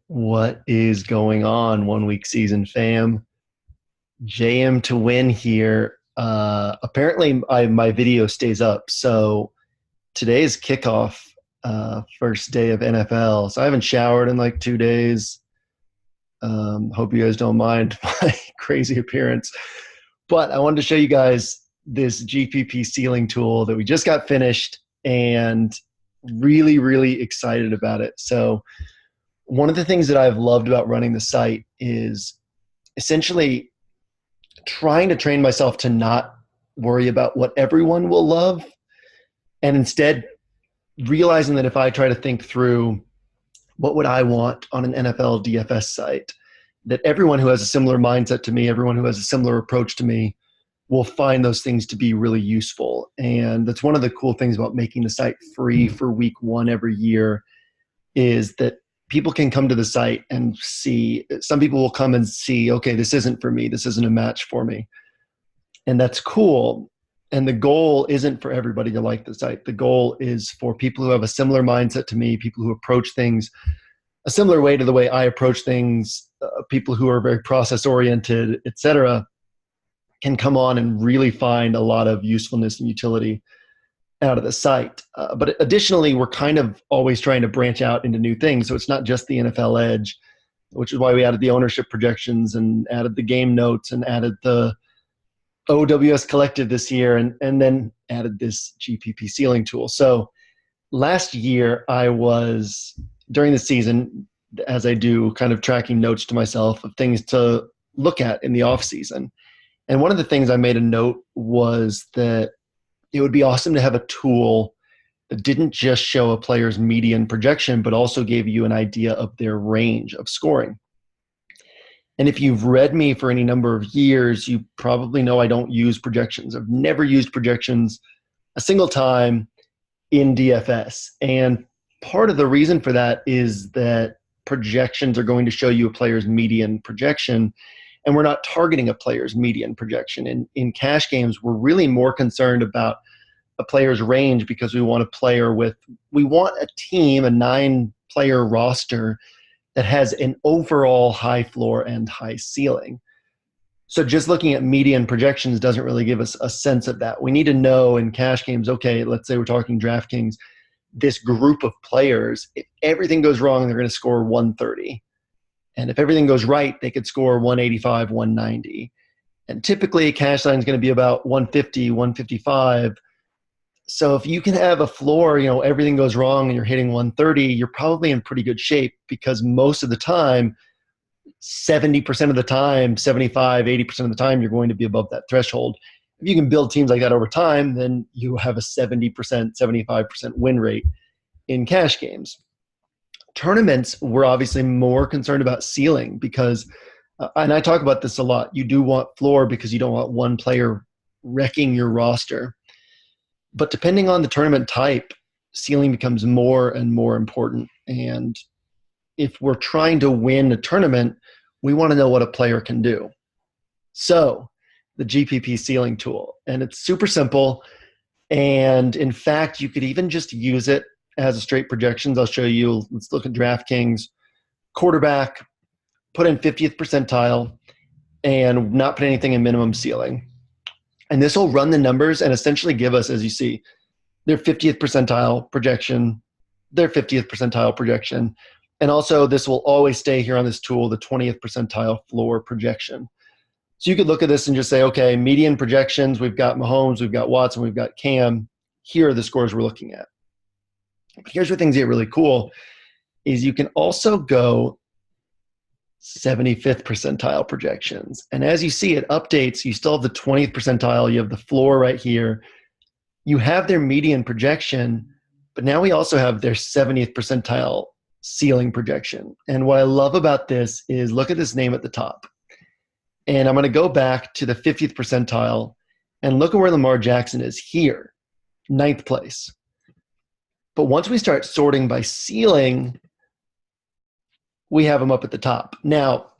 What is going on, 1 week season fam? JM to win here. Apparently, my video stays up. So today's kickoff, first day of NFL. So I haven't showered in like 2 days. Hope you guys don't mind my crazy appearance. But I wanted to show you guys this GPP Ceiling tool that we just got finished and really, really excited about it. So one of the things that I've loved about running the site is essentially trying to train myself to not worry about what everyone will love, and instead realizing that if I try to think through what would I want on an NFL DFS site, that everyone who has a similar mindset to me, everyone who has a similar approach to me, will find those things to be really useful. And that's one of the cool things about making the site free for week one every year, is that people can come to the site and see. Some people will come and see, okay, this isn't for me, this isn't a match for me, and that's cool. And the goal isn't for everybody to like the site. The goal is for people who have a similar mindset to me, people who approach things a similar way to the way I approach things, people who are very process oriented, etc., can come on and really find a lot of usefulness and utility out of the site. But additionally, we're kind of always trying to branch out into new things. So it's not just the NFL Edge, which is why we added the ownership projections and added the game notes and added the OWS collective this year, and then added this GPP Ceiling tool. So last year I was, during the season, as I do, kind of tracking notes to myself of things to look at in the off season. And one of the things I made a note was that it would be awesome to have a tool that didn't just show a player's median projection, but also gave you an idea of their range of scoring. And if you've read me for any number of years, you probably know I don't use projections. I've never used projections a single time in DFS. And part of the reason for that is that projections are going to show you a player's median projection, and we're not targeting a player's median projection. In cash games, we're really more concerned about a player's range because we want a team, a 9-player roster that has an overall high floor and high ceiling. So just looking at median projections doesn't really give us a sense of that. We need to know in cash games, okay, let's say we're talking DraftKings, this group of players, if everything goes wrong, they're going to score 130. And if everything goes right, they could score 185, 190. And typically, a cash line is going to be about 150, 155. So if you can have a floor, everything goes wrong and you're hitting 130, you're probably in pretty good shape, because most of the time, 70% of the time, 75, 80% of the time, you're going to be above that threshold. If you can build teams like that over time, then you have a 70%, 75% win rate in cash games. Tournaments, we're obviously more concerned about ceiling because, and I talk about this a lot, you do want floor because you don't want one player wrecking your roster. But depending on the tournament type, ceiling becomes more and more important. And if we're trying to win a tournament, we want to know what a player can do. So the GPP Ceiling tool, and it's super simple. And in fact, you could even just use it as a straight projections. I'll show you. Let's look at DraftKings quarterback, put in 50th percentile, and not put anything in minimum ceiling. And this will run the numbers and essentially give us, as you see, their 50th percentile projection, their 50th percentile projection. And also this will always stay here on this tool, the 20th percentile floor projection. So you could look at this and just say, okay, median projections, we've got Mahomes, we've got Watson, we've got Cam. Here are the scores we're looking at. But here's where things get really cool, is you can also go 75th percentile projections. And as you see, it updates. You still have the 20th percentile. You have the floor right here. You have their median projection, but now we also have their 70th percentile ceiling projection. And what I love about this is, look at this name at the top. And I'm going to go back to the 50th percentile and look at where Lamar Jackson is here, 9th place. But once we start sorting by ceiling, we have them up at the top. Now,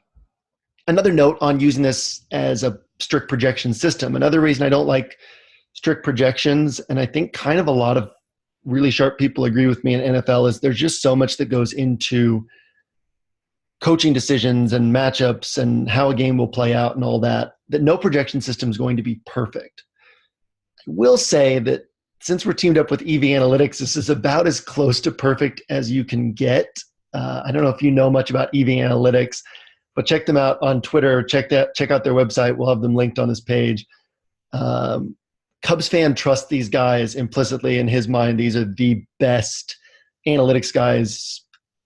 another note on using this as a strict projection system, another reason I don't like strict projections, and I think kind of a lot of really sharp people agree with me in NFL, is there's just so much that goes into coaching decisions and matchups and how a game will play out and all that, that no projection system is going to be perfect. I will say that since we're teamed up with EV Analytics, this is about as close to perfect as you can get. I don't know if you know much about EV Analytics, but check them out on Twitter. Check out their website. We'll have them linked on this page. Cubs fan trusts these guys implicitly. In his mind, these are the best analytics guys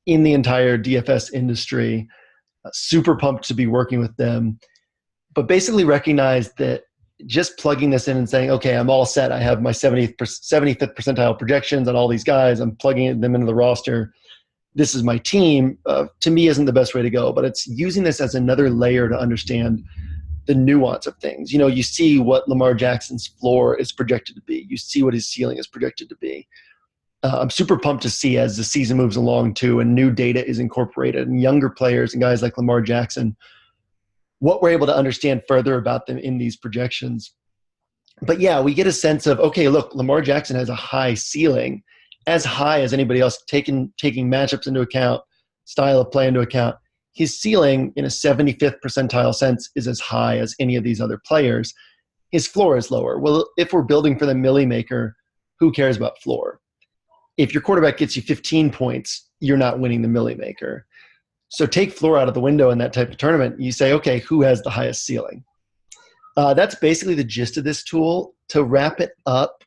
in the entire DFS industry. Super pumped to be working with them. But basically recognize that just plugging this in and saying, okay, I'm all set. I have my 75th percentile projections on all these guys. I'm plugging them into the roster. This is my team. To me, isn't the best way to go. But it's using this as another layer to understand the nuance of things. You know, you see what Lamar Jackson's floor is projected to be. You see what his ceiling is projected to be. I'm super pumped to see as the season moves along too, and new data is incorporated, and younger players and guys like Lamar Jackson, what we're able to understand further about them in these projections. But yeah, we get a sense of, okay, look, Lamar Jackson has a high ceiling, as high as anybody else, taking matchups into account, style of play into account. His ceiling in a 75th percentile sense is as high as any of these other players. His floor is lower. Well, if we're building for the milli maker, who cares about floor? If your quarterback gets you 15 points, you're not winning the milli maker. So take floor out of the window in that type of tournament. You say, okay, who has the highest ceiling? That's basically the gist of this tool. To wrap it up,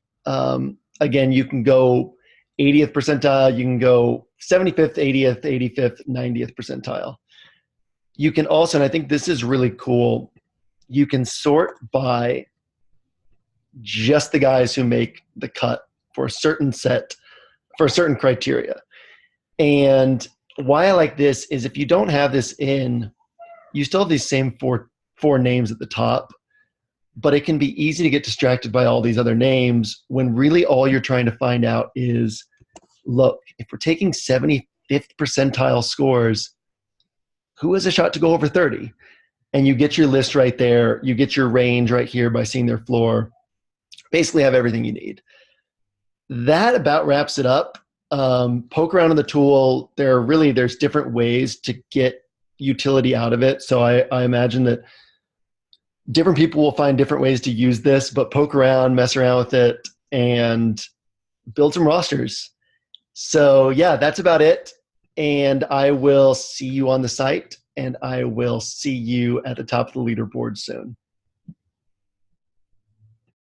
again, you can go 80th percentile, you can go 75th, 80th, 85th, 90th percentile. You can also, and I think this is really cool, you can sort by just the guys who make the cut for a certain set, for a certain criteria. And why I like this is if you don't have this in, you still have these same four names at the top, but it can be easy to get distracted by all these other names when really all you're trying to find out is, look, if we're taking 75th percentile scores, who has a shot to go over 30? And you get your list right there. You get your range right here by seeing their floor. Basically have everything you need. That about wraps it up. Poke around in the tool. There's different ways to get utility out of it. So I imagine that different people will find different ways to use this, but poke around, mess around with it, and build some rosters. So yeah, that's about it. And I will see you on the site, and I will see you at the top of the leaderboard soon.